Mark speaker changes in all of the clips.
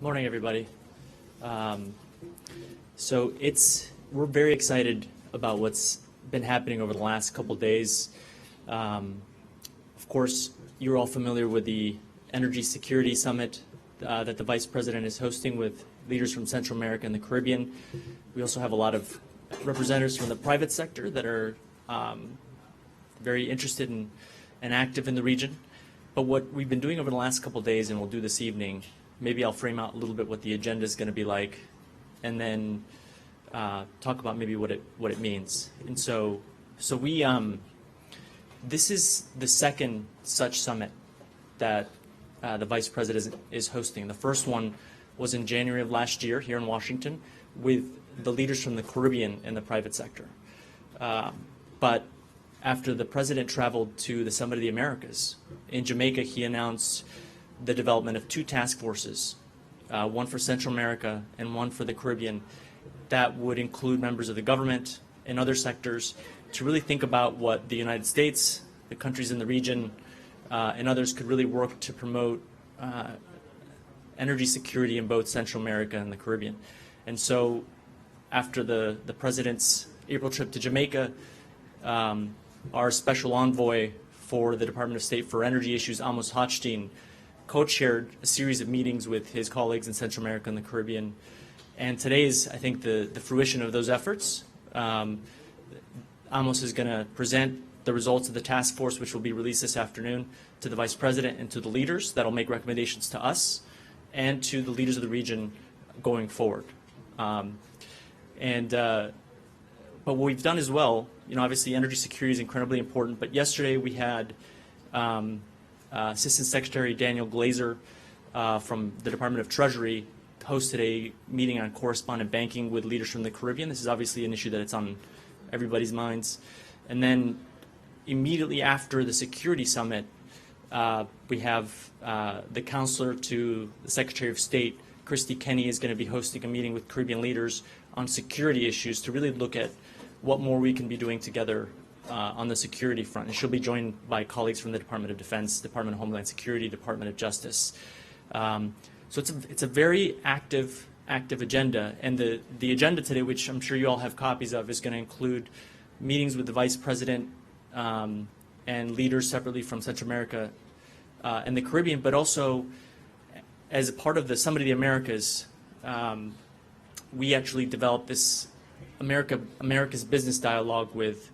Speaker 1: Morning, everybody. So we're very excited about what's been happening over the last couple days. Of course, you're all familiar with the Energy Security Summit that the Vice President is hosting with leaders from Central America and the Caribbean. We also have a lot of representatives from the private sector that are very interested and active in the region. But what we've been doing over the last couple days, and we'll do this evening, maybe I'll frame out a little bit what the agenda is going to be like, and then talk about maybe what it means. And so we this is the second such summit that the Vice President is hosting. The first one was in January of last year here in Washington with the leaders from the Caribbean and the private sector. But after the President traveled to the Summit of the Americas in Jamaica, he announced the development of two task forces, one for Central America and one for the Caribbean, that would include members of the government and other sectors to really think about what the United States, the countries in the region, and others could really work to promote energy security in both Central America and the Caribbean. And so after the President's April trip to Jamaica, our special envoy for the Department of State for Energy Issues, Amos Hochstein, co-chaired a series of meetings with his colleagues in Central America and the Caribbean. And today is, I think, the fruition of those efforts. Amos is going to present the results of the task force, which will be released this afternoon, to the Vice President and to the leaders that will make recommendations to us and to the leaders of the region going forward. But what we've done as well, obviously energy security is incredibly important, but yesterday we had Assistant Secretary Daniel Glazer from the Department of Treasury hosted a meeting on correspondent banking with leaders from the Caribbean. This is obviously an issue that's on everybody's minds. And then immediately after the Security Summit, we have the counselor to the Secretary of State, Christy Kenny, is going to be hosting a meeting with Caribbean leaders on security issues to really look at what more we can be doing together on the security front. And she'll be joined by colleagues from the Department of Defense, Department of Homeland Security, Department of Justice. So it's a very active agenda. And the agenda today, which I'm sure you all have copies of, is going to include meetings with the Vice President and leaders separately from Central America and the Caribbean, but also as a part of the Summit of the Americas, we actually developed this America's Business Dialogue with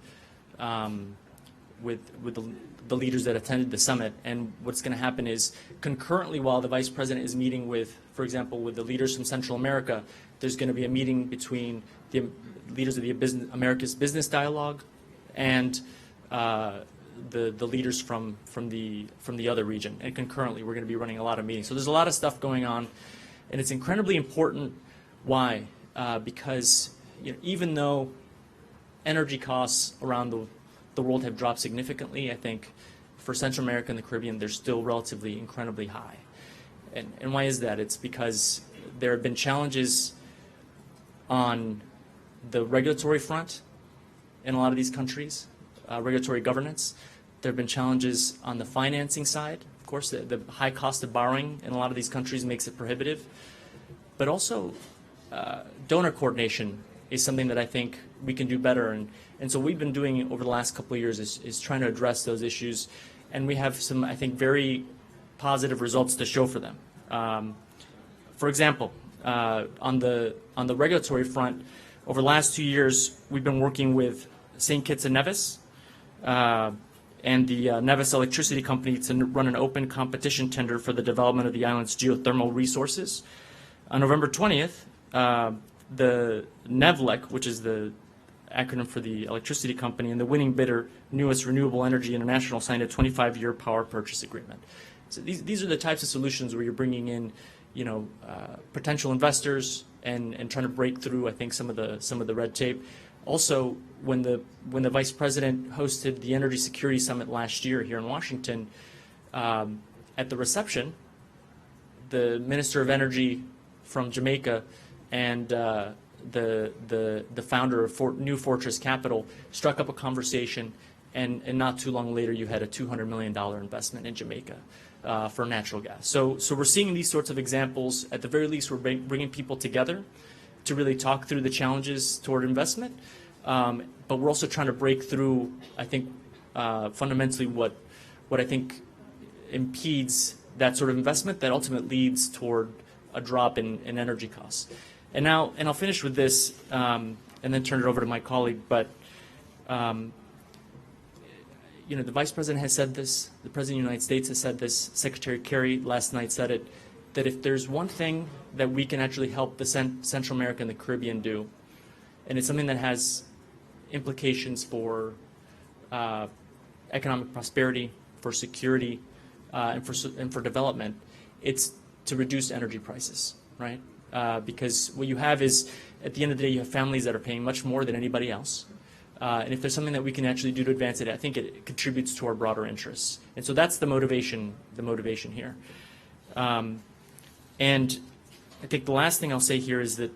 Speaker 1: the leaders that attended the summit. And what's going to happen is, concurrently while the Vice President is meeting with, for example, with the leaders from Central America, there's going to be a meeting between the leaders of the America's Business Dialogue and the leaders from the other region. And concurrently, we're going to be running a lot of meetings. So there's a lot of stuff going on, and it's incredibly important. Why? Because even though energy costs around the world have dropped significantly, I think for Central America and the Caribbean, they're still relatively incredibly high. And why is that? It's because there have been challenges on the regulatory front in a lot of these countries, regulatory governance. There have been challenges on the financing side. Of course, the high cost of borrowing in a lot of these countries makes it prohibitive. But also, donor coordination is something that I think we can do better. And so what we've been doing over the last couple of years is trying to address those issues. And we have some, I think, very positive results to show for them. For example, on the regulatory front, over the last 2 years, we've been working with St. Kitts and Nevis and the Nevis Electricity Company to run an open competition tender for the development of the island's geothermal resources. On November 20th, the NEVLEC, which is the acronym for the electricity company, and the winning bidder, Newest Renewable Energy International, signed a 25-year power purchase agreement. So these are the types of solutions where you're bringing in, potential investors and trying to break through, I think, some of the red tape. Also, when the Vice President hosted the Energy Security Summit last year here in Washington, at the reception, the Minister of Energy from Jamaica and the founder of New Fortress Capital struck up a conversation and not too long later you had a $200 million investment in Jamaica for natural gas. So we're seeing these sorts of examples. At the very least, we're bringing people together to really talk through the challenges toward investment, but we're also trying to break through, I think, fundamentally what I think impedes that sort of investment that ultimately leads toward a drop in energy costs. And I'll finish with this and then turn it over to my colleague, but you know, the Vice President has said this, the President of the United States has said this, Secretary Kerry last night said it, that if there's one thing that we can actually help the Central America and the Caribbean do, and it's something that has implications for economic prosperity, for security, and for development, it's to reduce energy prices, right? Because what you have is, at the end of the day, you have families that are paying much more than anybody else. And if there's something that we can actually do to advance it, I think it contributes to our broader interests. And so that's the motivation here. And I think the last thing I'll say here is that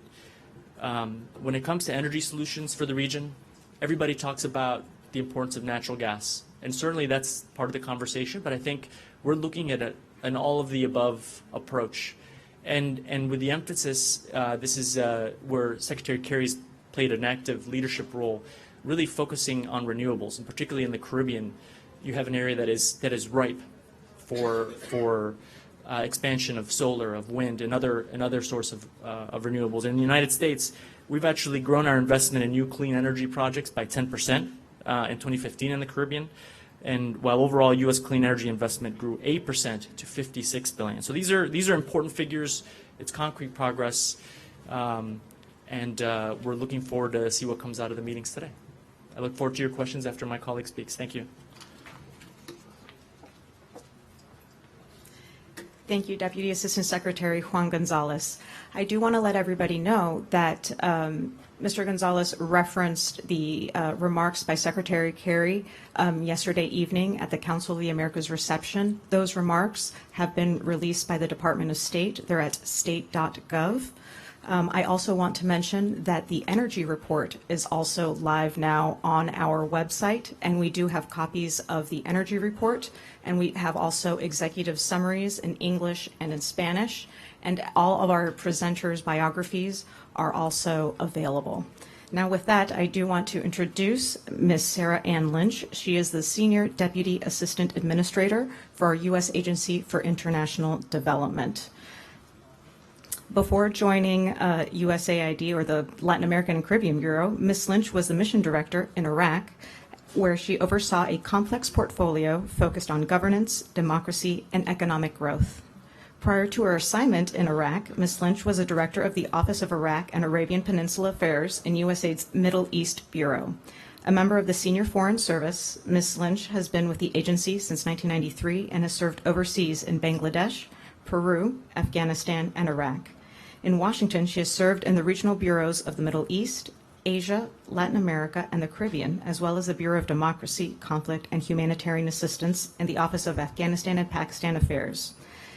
Speaker 1: when it comes to energy solutions for the region, everybody talks about the importance of natural gas. And certainly that's part of the conversation, but I think we're looking at an all-of-the-above approach. And with the emphasis, this is where Secretary Kerry's played an active leadership role, really focusing on renewables, and particularly in the Caribbean, you have an area that is ripe for expansion of solar, of wind, and other source of renewables. In the United States, we've actually grown our investment in new clean energy projects by 10% in 2015 in the Caribbean, and while overall U.S. clean energy investment grew 8% to $56 billion. So these are important figures. It's concrete progress, and we're looking forward to see what comes out of the meetings today. I look forward to your questions after my colleague speaks. Thank you.
Speaker 2: Thank you, Deputy Assistant Secretary Juan Gonzalez. I do want to let everybody know that Mr. Gonzalez referenced the remarks by Secretary Kerry yesterday evening at the Council of the Americas reception. Those remarks have been released by the Department of State. They're at state.gov. I also want to mention that the energy report is also live now on our website, and we do have copies of the energy report, and we have also executive summaries in English and in Spanish, and all of our presenters' biographies are also available. Now with that, I do want to introduce Ms. Sarah Ann Lynch. She is the Senior Deputy Assistant Administrator for our U.S. Agency for International Development. Before joining USAID, or the Latin American and Caribbean Bureau, Ms. Lynch was the mission director in Iraq, where she oversaw a complex portfolio focused on governance, democracy, and economic growth. Prior to her assignment in Iraq, Ms. Lynch was a director of the Office of Iraq and Arabian Peninsula Affairs in USAID's Middle East Bureau. A member of the Senior Foreign Service, Ms. Lynch has been with the agency since 1993 and has served overseas in Bangladesh, Peru, Afghanistan, and Iraq. In Washington, she has served in the regional bureaus of the Middle East, Asia, Latin America, and the Caribbean, as well as the Bureau of Democracy, Conflict, and Humanitarian Assistance and the Office of Afghanistan and Pakistan Affairs.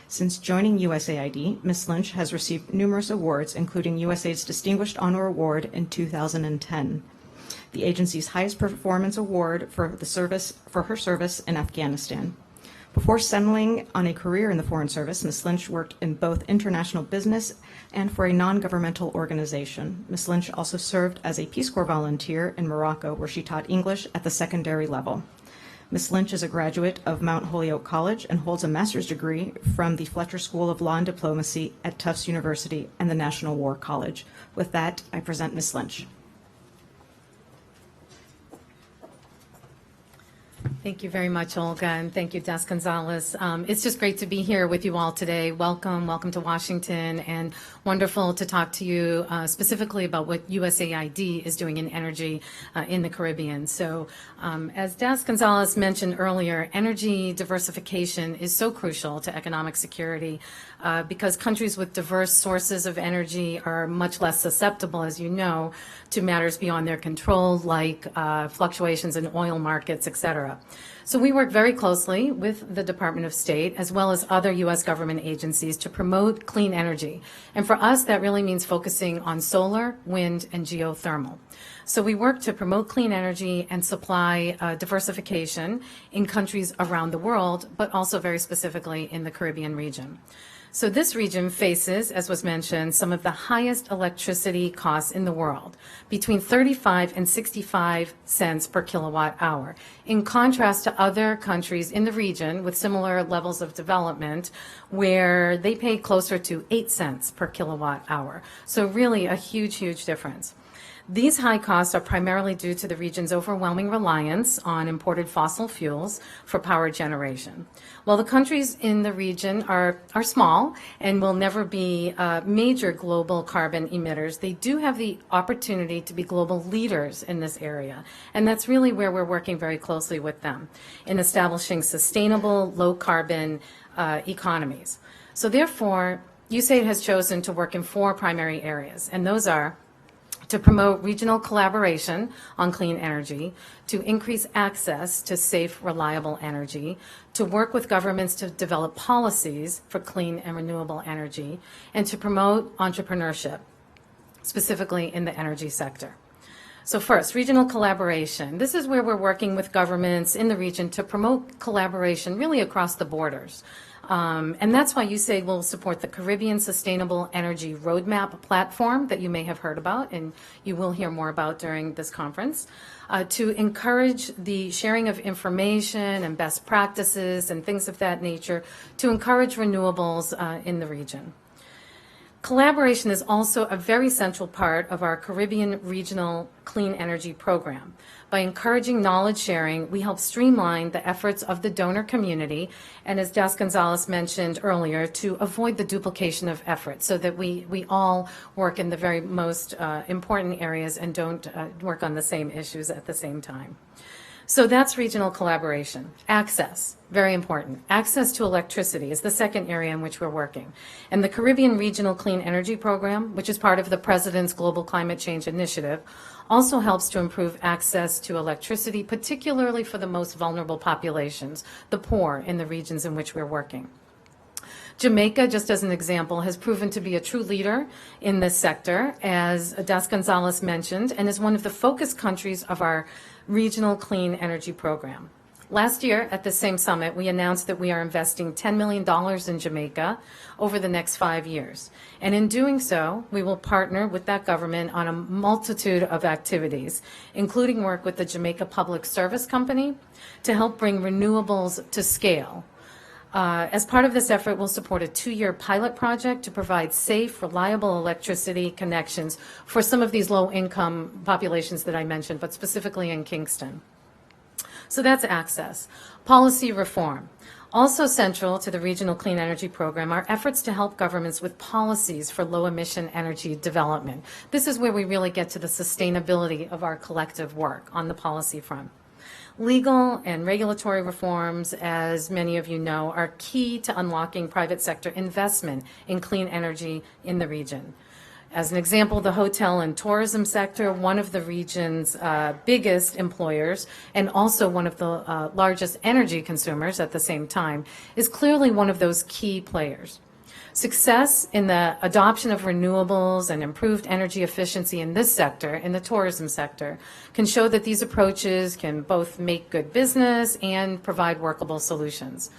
Speaker 2: Since joining USAID, Ms. Lynch has received numerous awards, including USAID's Distinguished Honor Award in 2010, the agency's highest performance award for her service in Afghanistan. Before settling on a career in the Foreign Service, Ms. Lynch worked in both international business and for a non-governmental organization. Ms. Lynch also served as a Peace Corps volunteer in Morocco, where she taught English at the secondary level. Ms. Lynch is a graduate of Mount Holyoke College and holds a master's degree from the Fletcher School of Law and Diplomacy at Tufts University and the National War College. With that, I present Ms. Lynch.
Speaker 3: Thank you very much, Olga, and thank you, Des Gonzalez. It's just great to be here with you all today. Welcome to Washington, and wonderful to talk to you specifically about what USAID is doing in energy in the Caribbean. So as Des Gonzalez mentioned earlier, energy diversification is so crucial to economic security because countries with diverse sources of energy are much less susceptible, as you know, to matters beyond their control, like fluctuations in oil markets, et cetera. So we work very closely with the Department of State as well as other U.S. government agencies to promote clean energy. And for us, that really means focusing on solar, wind, and geothermal. So we work to promote clean energy and supply diversification in countries around the world, but also very specifically in the Caribbean region. So this region faces, as was mentioned, some of the highest electricity costs in the world, between 35 and 65 cents per kilowatt hour, in contrast to other countries in the region with similar levels of development where they pay closer to 8 cents per kilowatt hour. So really a huge, huge difference. These high costs are primarily due to the region's overwhelming reliance on imported fossil fuels for power generation. While the countries in the region are small and will never be major global carbon emitters, they do have the opportunity to be global leaders in this area. And that's really where we're working very closely with them in establishing sustainable, low-carbon economies. So therefore, USAID has chosen to work in 4 primary areas, and those are to promote regional collaboration on clean energy, to increase access to safe, reliable energy, to work with governments to develop policies for clean and renewable energy, and to promote entrepreneurship, specifically in the energy sector. So first, regional collaboration. This is where we're working with governments in the region to promote collaboration really across the borders. And that's why USAID will support the Caribbean Sustainable Energy Roadmap platform that you may have heard about and you will hear more about during this conference, to encourage the sharing of information and best practices and things of that nature to encourage renewables in the region. Collaboration is also a very central part of our Caribbean Regional Clean Energy Program. By encouraging knowledge sharing, we help streamline the efforts of the donor community, and as Das Gonzalez mentioned earlier, to avoid the duplication of efforts so that we all work in the very most important areas and don't work on the same issues at the same time. So that's regional collaboration. Access, very important. Access to electricity is the second area in which we're working. And the Caribbean Regional Clean Energy Program, which is part of the President's Global Climate Change Initiative, also helps to improve access to electricity, particularly for the most vulnerable populations, the poor in the regions in which we're working. Jamaica, just as an example, has proven to be a true leader in this sector, as Das Gonzalez mentioned, and is one of the focus countries of our Regional Clean Energy Program. Last year, at the same summit, we announced that we are investing $10 million in Jamaica over the next 5 years. And in doing so, we will partner with that government on a multitude of activities, including work with the Jamaica Public Service Company to help bring renewables to scale. As part of this effort, we'll support a 2-year pilot project to provide safe, reliable electricity connections for some of these low-income populations that I mentioned, but specifically in Kingston. So that's access. Policy reform. Also central to the Regional Clean Energy Program are efforts to help governments with policies for low-emission energy development. This is where we really get to the sustainability of our collective work on the policy front. Legal and regulatory reforms, as many of you know, are key to unlocking private sector investment in clean energy in the region. As an example, the hotel and tourism sector, one of the region's biggest employers and also one of the largest energy consumers at the same time, is clearly one of those key players. Success in the adoption of renewables and improved energy efficiency in this sector, in the tourism sector, can show that these approaches can both make good business and provide workable solutions.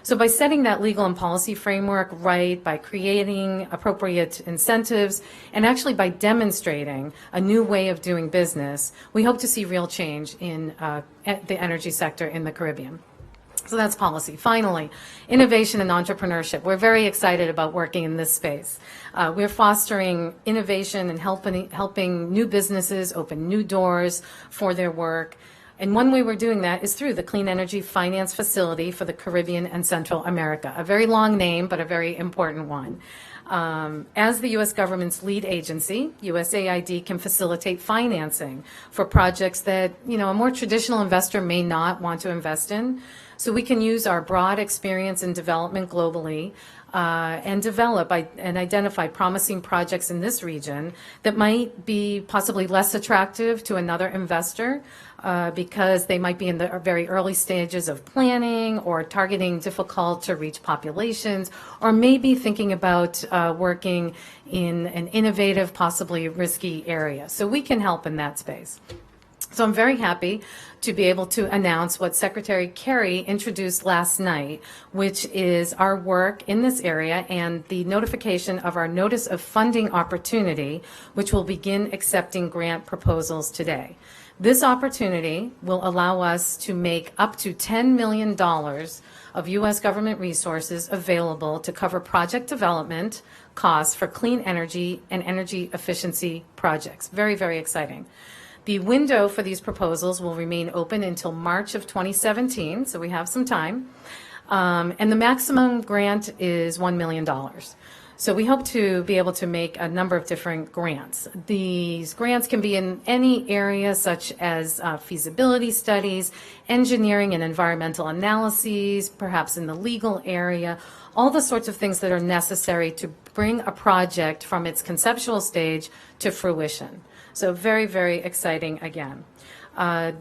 Speaker 3: So by setting that legal and policy framework right, by creating appropriate incentives, and actually by demonstrating a new way of doing business, we hope to see real change in the energy sector in the Caribbean. So that's policy. Finally, innovation and entrepreneurship. We're very excited about working in this space. We're fostering innovation and helping new businesses open new doors for their work. And one way we're doing that is through the Clean Energy Finance Facility for the Caribbean and Central America. A very long name, but a very important one. As the U.S. government's lead agency, USAID can facilitate financing for projects that, a more traditional investor may not want to invest in. So we can use our broad experience in development globally and develop and identify promising projects in this region that might be possibly less attractive to another investor because they might be in the very early stages of planning or targeting difficult to reach populations, or maybe thinking about working in an innovative, possibly risky area. So we can help in that space. So I'm very happy to be able to announce what Secretary Kerry introduced last night, which is our work in this area and the notification of our Notice of Funding Opportunity, which will begin accepting grant proposals today. This opportunity will allow us to make up to $10 million of U.S. government resources available to cover project development costs for clean energy and energy efficiency projects. Very, very exciting. The window for these proposals will remain open until March of 2017, so we have some time. And the maximum grant is $1 million. So we hope to be able to make a number of different grants. These grants can be in any area such as feasibility studies, engineering and environmental analyses, perhaps in the legal area, all the sorts of things that are necessary to bring a project from its conceptual stage to fruition. So very, very exciting again.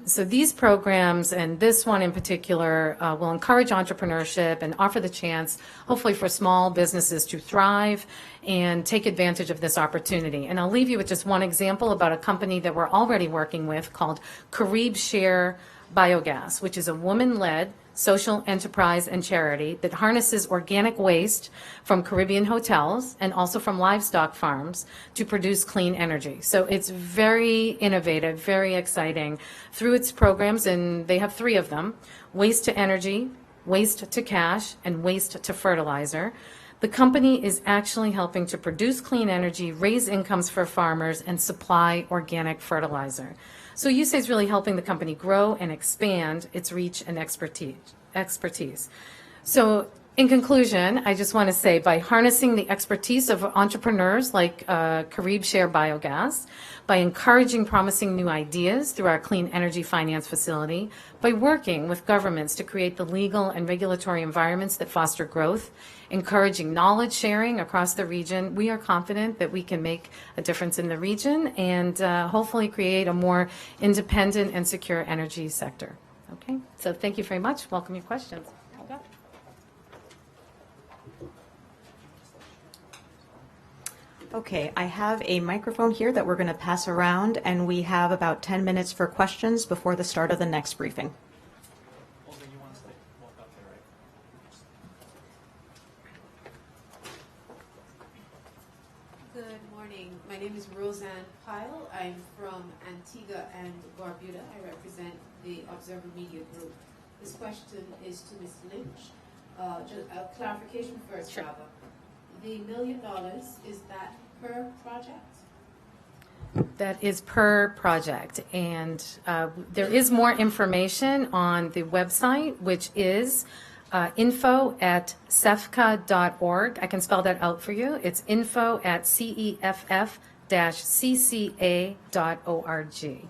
Speaker 3: So these programs, and this one in particular, will encourage entrepreneurship and offer the chance, hopefully, for small businesses to thrive and take advantage of this opportunity. And I'll leave you with just one example about a company that we're already working with called Carib Share Biogas, which is a woman-led social enterprise and charity that harnesses organic waste from Caribbean hotels and also from livestock farms to produce clean energy. So it's very innovative, very exciting through its programs, and they have 3 of them: waste to energy, waste to cash, and waste to fertilizer. The company is actually helping to produce clean energy, raise incomes for farmers, and supply organic fertilizer. So USAID is really helping the company grow and expand its reach and expertise. So in conclusion, I just want to say, by harnessing the expertise of entrepreneurs like Carib Share Biogas, by encouraging promising new ideas through our Clean Energy Finance Facility, by working with governments to create the legal and regulatory environments that foster growth, encouraging knowledge sharing across the region, we are confident that we can make a difference in the region and hopefully create a more independent and secure energy sector. Okay, so thank you very much. Welcome your questions. Okay.
Speaker 2: Okay, I have a microphone here that we're going to pass around, and we have about 10 minutes for questions before the start of the next briefing.
Speaker 4: Good morning. My name is Roseanne Pyle. I'm from Antigua and Barbuda. I represent the Observer Media Group. This question is to Ms. Lynch. Just a clarification first,
Speaker 3: Sure.
Speaker 4: Rava. The $1 million, is that per project?
Speaker 3: That is per project, and there is more information on the website, which is info@cefca.org. I can spell that out for you. It's info@ceff-cca.org.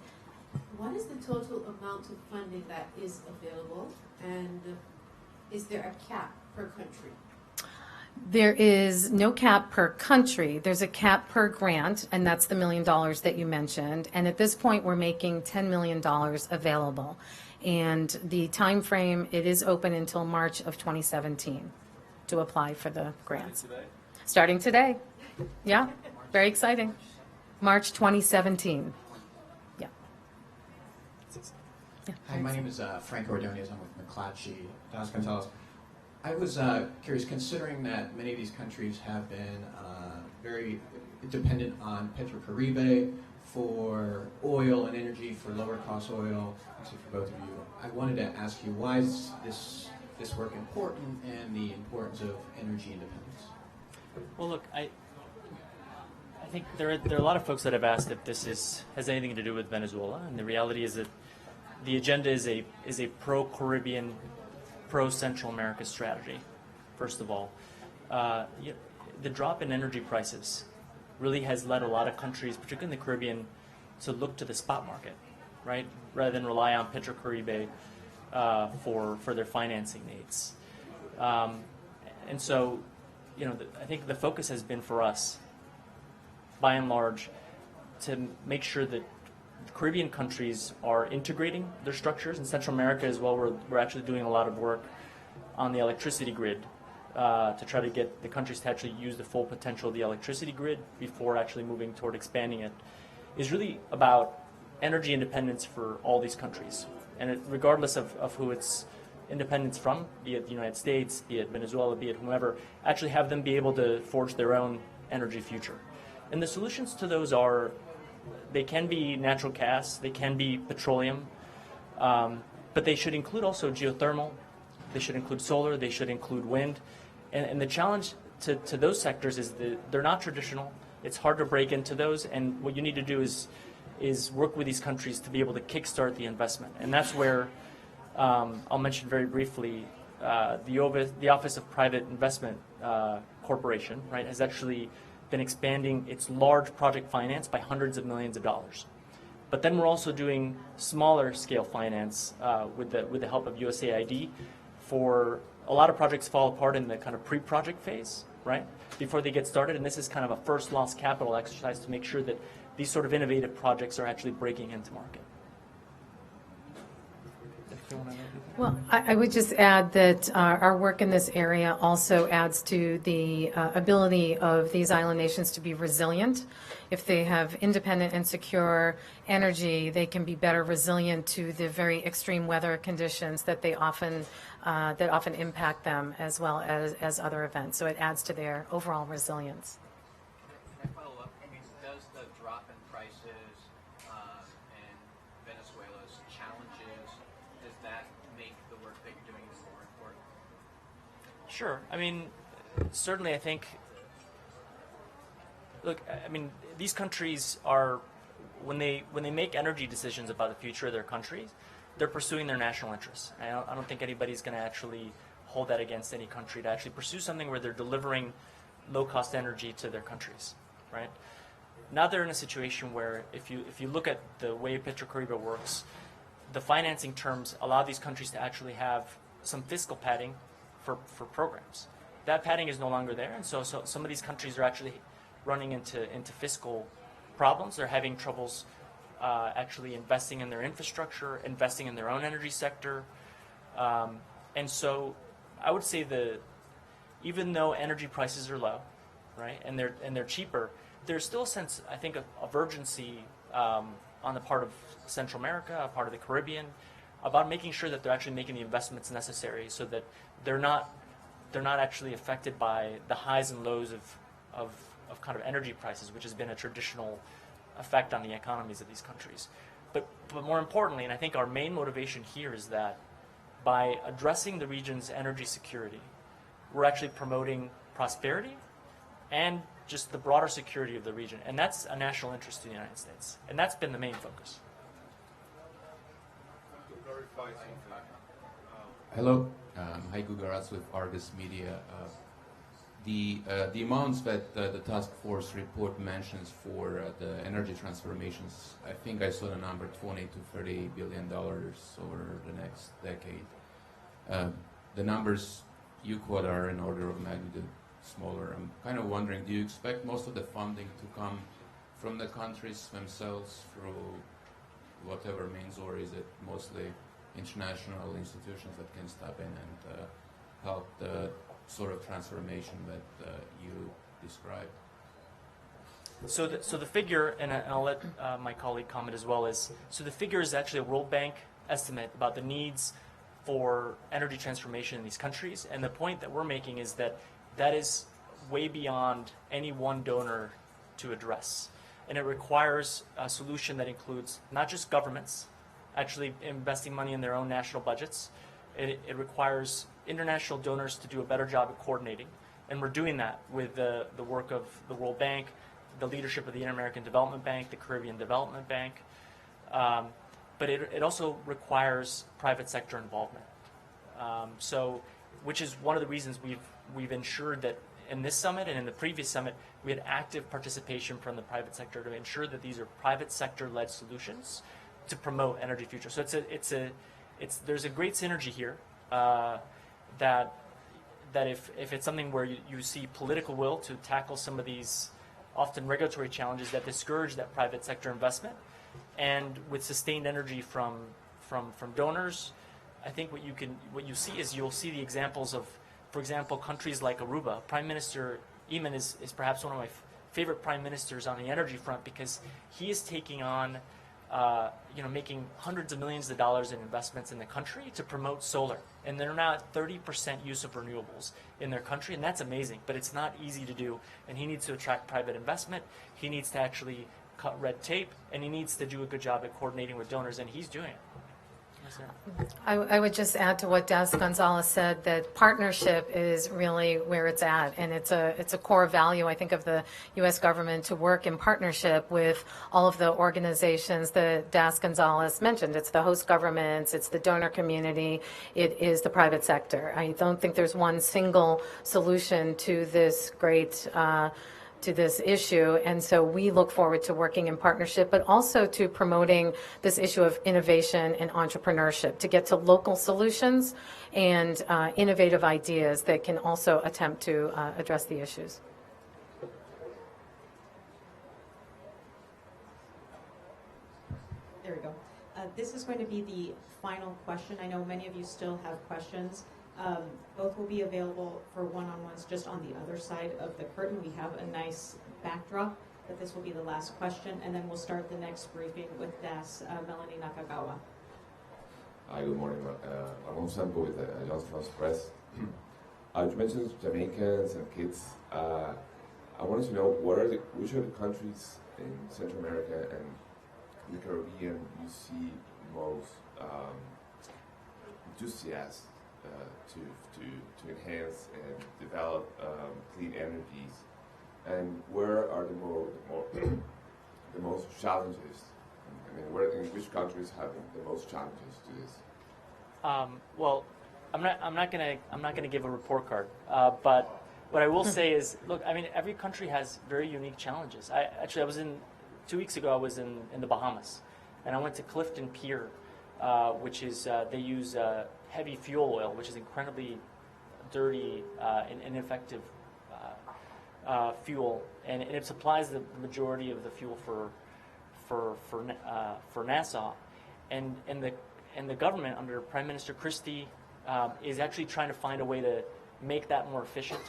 Speaker 4: What is the total amount of funding that is available, and is there a cap per country?
Speaker 3: There is no cap per country. There's a cap per grant, and that's the $1 million that you mentioned. And at this point, we're making $10 million available. And the time frame, it is open until March of 2017 to apply for the grants. Starting today. Yeah, very exciting. March 2017. Yeah.
Speaker 5: Hi, my name is Frank Ordonez. I'm with McClatchy. Das Gonzalez. I was curious, considering that many of these countries have been very dependent on Petrocaribe for oil and energy, for lower cost oil, actually for both of you. I wanted to ask you, why is this work important, and the importance of energy independence?
Speaker 1: Well, look, I think there are a lot of folks that have asked if this has anything to do with Venezuela, and the reality is that the agenda is a pro-Caribbean, pro-Central America strategy. First of all, the drop in energy prices really has led a lot of countries, particularly in the Caribbean, to look to the spot market, right, rather than rely on Petrocaribe for their financing needs. And so, I think the focus has been for us, by and large, to make sure that the Caribbean countries are integrating their structures. In Central America as well, we're actually doing a lot of work on the electricity grid to try to get the countries to actually use the full potential of the electricity grid before actually moving toward expanding it, is really about energy independence for all these countries. And regardless of who it's independence from, be it the United States, be it Venezuela, be it whomever, actually have them be able to forge their own energy future. And the solutions to those are, they can be natural gas, they can be petroleum, but they should include also geothermal, they should include solar, they should include wind. And the challenge to those sectors is that they're not traditional. It's hard to break into those, and what you need to do is work with these countries to be able to kickstart the investment. And that's where I'll mention very briefly the Office of Private Investment Corporation, right, has actually been expanding its large project finance by hundreds of millions of dollars. But then we're also doing smaller scale finance with the help of USAID for a lot of projects fall apart in the kind of pre-project phase, right, before they get started. And this is kind of a first loss capital exercise to make sure that these sort of innovative projects are actually breaking into market.
Speaker 3: Well, I would just add that our work in this area also adds to the ability of these island nations to be resilient. If they have independent and secure energy, they can be better resilient to the very extreme weather conditions that they often impact them, as well as other events. So it adds to their overall resilience.
Speaker 6: Can I follow up? I mean, does the drop in prices and Venezuela's challenges, does that make the work that you're doing even more important?
Speaker 1: Sure. I mean, certainly I think, look, I mean, these countries are, when they make energy decisions about the future of their countries, they're pursuing their national interests. I don't think anybody's going to actually hold that against any country to actually pursue something where they're delivering low-cost energy to their countries, right? Now they're in a situation where if you look at the way Petrocaribe works, the financing terms allow these countries to actually have some fiscal padding for programs. That padding is no longer there, and so some of these countries are actually running into fiscal problems. They're having troubles actually investing in their infrastructure, investing in their own energy sector. And so I would say even though energy prices are low, right, and they're cheaper, there's still a sense, I think, of urgency on the part of Central America, a part of the Caribbean, about making sure that they're actually making the investments necessary so that they're not actually affected by the highs and lows of kind of energy prices, which has been a traditional effect on the economies of these countries. But more importantly, and I think our main motivation here is that by addressing the region's energy security, we're actually promoting prosperity and just the broader security of the region. And that's a national interest to the United States. And that's been the main focus.
Speaker 7: Hello, Heiko Garatz with Argus Media. The amounts that the task force report mentions for the energy transformations, I think I saw the number $20 to $30 billion over the next decade. The numbers you quote are in order of magnitude smaller. I'm kind of wondering, do you expect most of the funding to come from the countries themselves through whatever means, or is it mostly international institutions that can step in and help the sort of transformation that you described?
Speaker 1: So the figure, and I'll let my colleague comment as well, is, so the figure is actually a World Bank estimate about the needs for energy transformation in these countries. And the point that we're making is that is way beyond any one donor to address. And it requires a solution that includes not just governments actually investing money in their own national budgets. It requires international donors to do a better job at coordinating. And we're doing that with the work of the World Bank, the leadership of the Inter-American Development Bank, the Caribbean Development Bank. But it also requires private sector involvement. Which is one of the reasons we've ensured that in this summit and in the previous summit, we had active participation from the private sector to ensure that these are private sector-led solutions to promote energy future. So there's a great synergy here that that if it's something where you see political will to tackle some of these often regulatory challenges that discourage that private sector investment, and with sustained energy from donors, I think what you see is you'll see the examples of, for example, countries like Aruba. Prime Minister Eamon is perhaps one of my favorite prime ministers on the energy front, because he is taking on making hundreds of millions of dollars in investments in the country to promote solar. And they're now at 30% use of renewables in their country, and that's amazing, but it's not easy to do. And he needs to attract private investment. He needs to actually cut red tape, and he needs to do a good job at coordinating with donors, and he's doing it.
Speaker 3: I would just add to what Das Gonzalez said, that partnership is really where it's at, and it's a core value, I think, of the U.S. government, to work in partnership with all of the organizations that Das Gonzalez mentioned. It's the host governments, it's the donor community, it is the private sector. I don't think there's one single solution to this to this issue, and so we look forward to working in partnership, but also to promoting this issue of innovation and entrepreneurship to get to local solutions and innovative ideas that can also attempt to address the issues.
Speaker 2: There we go. This is going to be the final question. I know many of you still have questions. Both will be available for one-on-ones just on the other side of the curtain. We have a nice backdrop, but this will be the last question, and then we'll start the next briefing with Das Melanie Nakagawa.
Speaker 8: Hi, good morning. I'm Sampo with Agence France Presse. You mentioned Jamaicans and kids. I wanted to know which are the countries in Central America and the Caribbean you see most enthusiasm to enhance and develop clean energies, and where are the most challenges? I mean, in which countries have the most challenges to this?
Speaker 1: Well, I'm not gonna give a report card, but what I will say is, look, I mean, every country has very unique challenges. I was 2 weeks ago. I was in the Bahamas, and I went to Clifton Pier, which is they use heavy fuel oil, which is incredibly dirty and ineffective fuel, and it supplies the majority of the fuel for Nassau, and the government under Prime Minister Christie is actually trying to find a way to make that more efficient.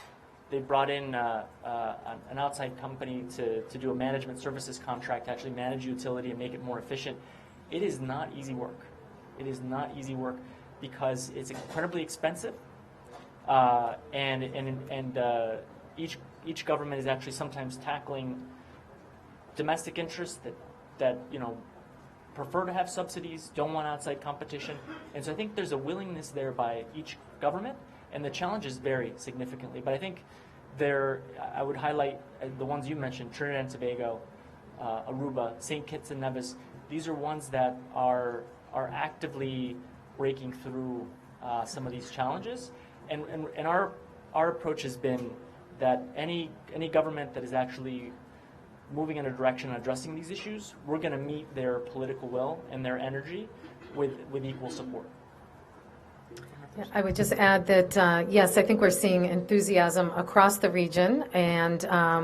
Speaker 1: They brought in an outside company to do a management services contract to actually manage utility and make it more efficient. It is not easy work. It is not easy work because it's incredibly expensive, and each government is actually sometimes tackling domestic interests that prefer to have subsidies, don't want outside competition, and so I think there's a willingness there by each government, and the challenges vary significantly. But I think I would highlight the ones you mentioned: Trinidad and Tobago, Aruba, St. Kitts and Nevis. These are ones that are actively breaking through some of these challenges, and our approach has been that any government that is actually moving in a direction addressing these issues, we're going to meet their political will and their energy with equal support.
Speaker 3: Yeah, I would just add that, yes, I think we're seeing enthusiasm across the region, and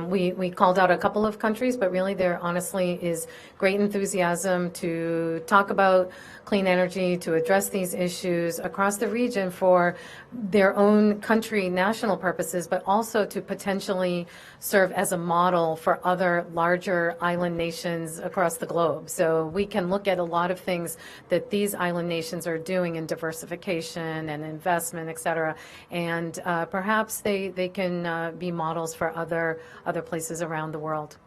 Speaker 3: we called out a couple of countries, but really there honestly is great enthusiasm to talk about clean energy, to address these issues across the region for their own country national purposes, but also to potentially serve as a model for other larger island nations across the globe. So we can look at a lot of things that these island nations are doing in diversification and investment, et cetera, and perhaps they can be models for other places around the world.